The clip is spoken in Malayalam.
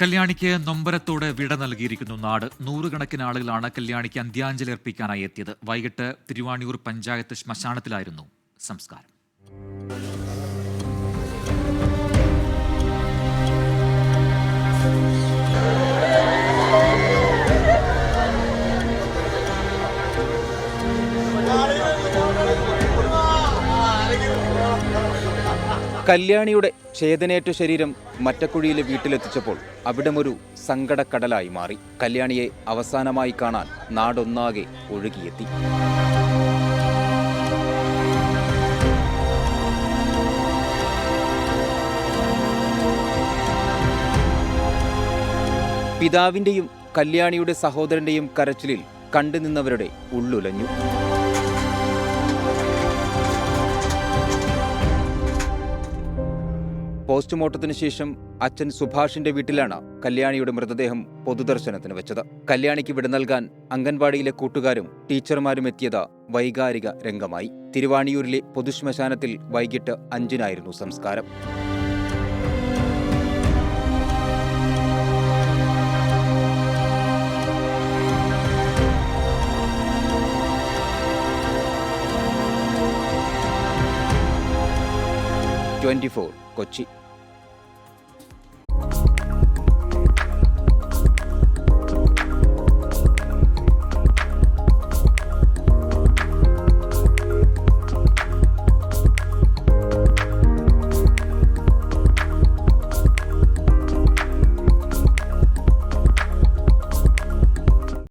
കല്യാണിക്ക് നൊമ്പരത്തോടെ വിട നൽകിയിരിക്കുന്നു നാട്. നൂറുകണക്കിന് ആളുകളാണ് കല്യാണിക്ക് അന്ത്യാഞ്ജലി അർപ്പിക്കാനായി എത്തിയത്. വൈകിട്ട് തിരുവാണിയൂർ പഞ്ചായത്ത് ശ്മശാനത്തിലായിരുന്നു സംസ്കാരം. കല്യാണിയുടെ ഛേദനേറ്റ ശരീരം മറ്റക്കുഴിയിലെ വീട്ടിലെത്തിച്ചപ്പോൾ അവിടമൊരു സങ്കടക്കടലായി മാറി. കല്യാണിയെ അവസാനമായി കാണാൻ നാടൊന്നാകെ ഒഴുകിയെത്തി. പിതാവിൻ്റെയും കല്യാണിയുടെ സഹോദരൻ്റെയും കരച്ചിലിൽ കണ്ടുനിന്നവരുടെ ഉള്ളുലഞ്ഞു. പോസ്റ്റ്മോർട്ടത്തിന് ശേഷം അച്ഛൻ സുഭാഷിന്റെ വീട്ടിലാണ് കല്യാണിയുടെ മൃതദേഹം പൊതുദർശനത്തിന് വെച്ചത്. കല്യാണിക്ക് വിട നൽകാൻ അംഗൻവാടിയിലെ കൂട്ടുകാരും ടീച്ചർമാരും എത്തിയത് വൈകാരിക രംഗമായി. തിരുവാണിയൂരിലെ പൊതുശ്മശാനത്തിൽ വൈകിട്ട് 5-നായിരുന്നു സംസ്കാരം. കൊച്ചി.